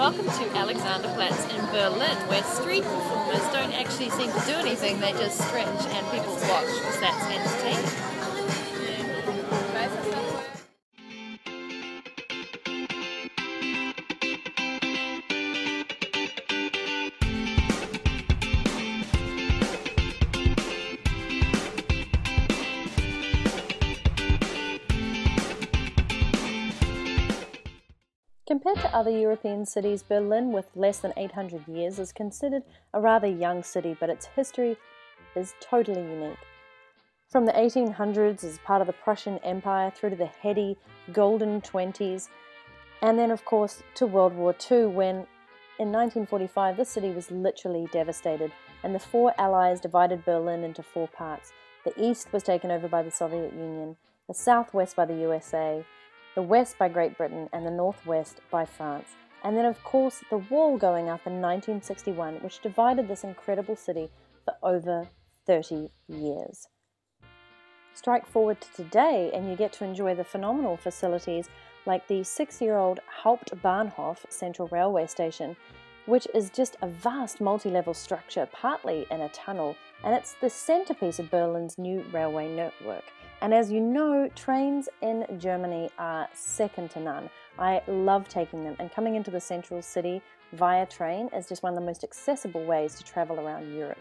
Welcome to Alexanderplatz in Berlin, where street performers don't actually seem to do anything, they just stretch and people watch because that's entertaining. Compared to other European cities, Berlin, with less than 800 years, is considered a rather young city, but its history is totally unique. From the 1800s as part of the Prussian Empire through to the heady Golden 20s, and then of course to World War II, when in 1945 the city was literally devastated and the four allies divided Berlin into four parts. The east was taken over by the Soviet Union, the southwest by the USA, the west by Great Britain, and the northwest by France. And then of course the wall going up in 1961, which divided this incredible city for over 30 years. Strike forward to today and you get to enjoy the phenomenal facilities like the 6-year-old Hauptbahnhof Central Railway Station, which is just a vast multi-level structure, partly in a tunnel, and it's the centerpiece of Berlin's new railway network. And as you know, trains in Germany are second to none. I love taking them, and coming into the central city via train is just one of the most accessible ways to travel around Europe.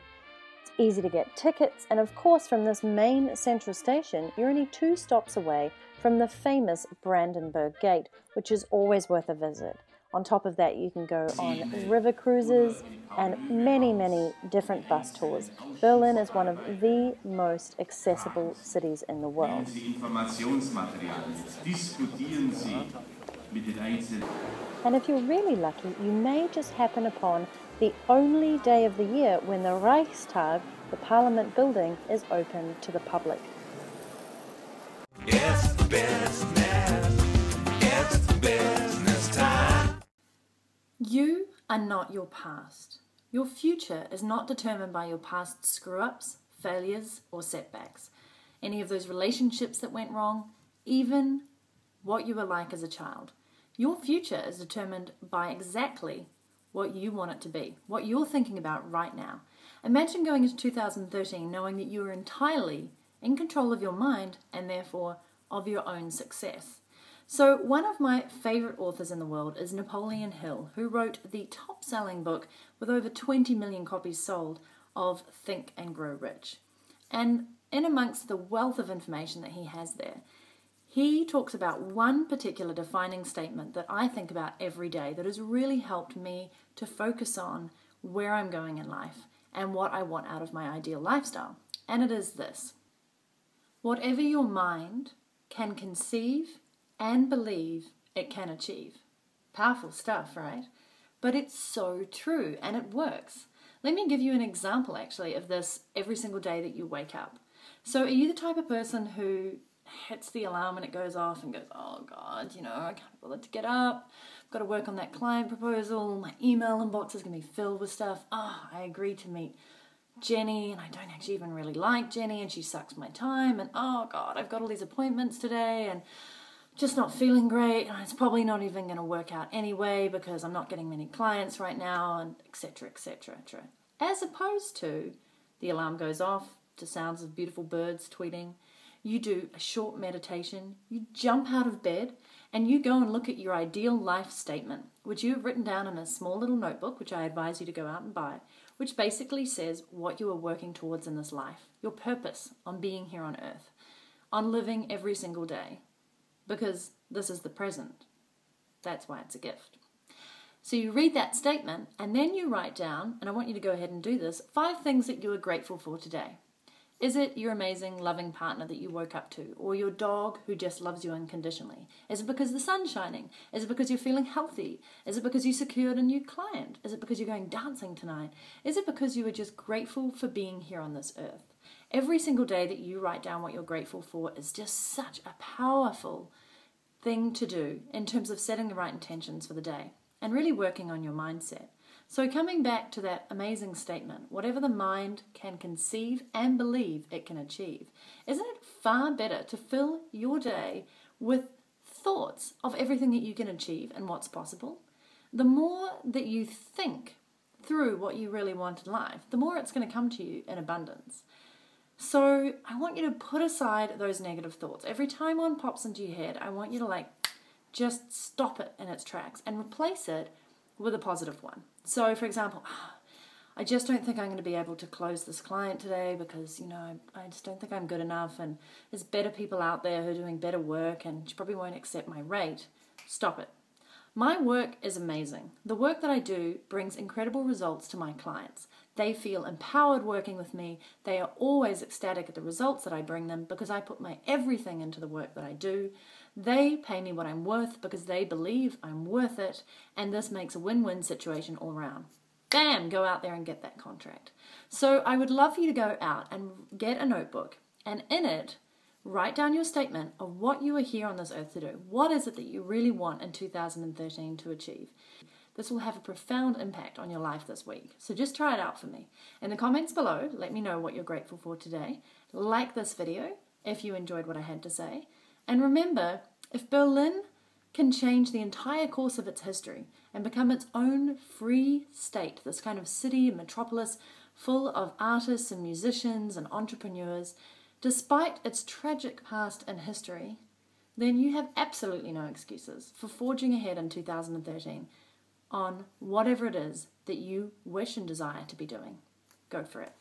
It's easy to get tickets, and of course from this main central station, you're only 2 stops away from the famous Brandenburg Gate, which is always worth a visit. On top of that, you can go on river cruises and many different bus tours. Berlin is one of the most accessible cities in the world. And if you're really lucky, you may just happen upon the only day of the year when the Reichstag, the Parliament building, is open to the public. It's business. It's business time. You are not your past. Your future is not determined by your past screw-ups, failures, or setbacks. Any of those relationships that went wrong, even what you were like as a child. Your future is determined by exactly what you want it to be, what you're thinking about right now. Imagine going into 2013 knowing that you are entirely in control of your mind and therefore of your own success. So one of my favorite authors in the world is Napoleon Hill, who wrote the top-selling book with over 20 million copies sold of Think and Grow Rich. And in amongst the wealth of information that he has there, he talks about one particular defining statement that I think about every day that has really helped me to focus on where I'm going in life and what I want out of my ideal lifestyle. And it is this: whatever your mind can conceive and believe, it can achieve. Powerful stuff, right? But it's so true and it works. Let me give you an example actually of this every single day that you wake up. So are you the type of person who hits the alarm and it goes off and goes, oh God, I can't bother to get up. I've got to work on that client proposal. My email inbox is going to be filled with stuff. I agreed to meet Jenny and I don't actually even really like Jenny and she sucks my time. And oh God, I've got all these appointments today and just not feeling great, and it's probably not even going to work out anyway because I'm not getting many clients right now, and etc, etc, etc. As opposed to the alarm goes off to sounds of beautiful birds tweeting, you do a short meditation, you jump out of bed, and you go and look at your ideal life statement, which you have written down in a small little notebook, which I advise you to go out and buy, which basically says what you are working towards in this life, your purpose on being here on earth, on living every single day. Because this is the present. That's why it's a gift. So you read that statement and then you write down, and I want you to go ahead and do this, 5 things that you are grateful for today. Is it your amazing, loving partner that you woke up to? Or your dog who just loves you unconditionally? Is it because the sun's shining? Is it because you're feeling healthy? Is it because you secured a new client? Is it because you're going dancing tonight? Is it because you are just grateful for being here on this earth? Every single day that you write down what you're grateful for is just such a powerful thing to do in terms of setting the right intentions for the day and really working on your mindset. So coming back to that amazing statement, whatever the mind can conceive and believe, it can achieve. Isn't it far better to fill your day with thoughts of everything that you can achieve and what's possible? the more that you think through what you really want in life, the more it's going to come to you in abundance. So I want you to put aside those negative thoughts. Every time one pops into your head, I want you to just stop it in its tracks and replace it with a positive one. So for example, I just don't think I'm going to be able to close this client today because, I just don't think I'm good enough, and there's better people out there who are doing better work and she probably won't accept my rate. Stop it. My work is amazing. The work that I do brings incredible results to my clients. They feel empowered working with me. They are always ecstatic at the results that I bring them because I put my everything into the work that I do. They pay me what I'm worth because they believe I'm worth it, and this makes a win-win situation all around. Bam! Go out there and get that contract. So I would love for you to go out and get a notebook, and in it, write down your statement of what you are here on this earth to do. What is it that you really want in 2013 to achieve? This will have a profound impact on your life this week. So just try it out for me. In the comments below, let me know what you're grateful for today. Like this video if you enjoyed what I had to say. And remember, if Berlin can change the entire course of its history and become its own free state, this kind of city, metropolis, full of artists and musicians and entrepreneurs, despite its tragic past and history, then you have absolutely no excuses for forging ahead in 2013 on whatever it is that you wish and desire to be doing. Go for it.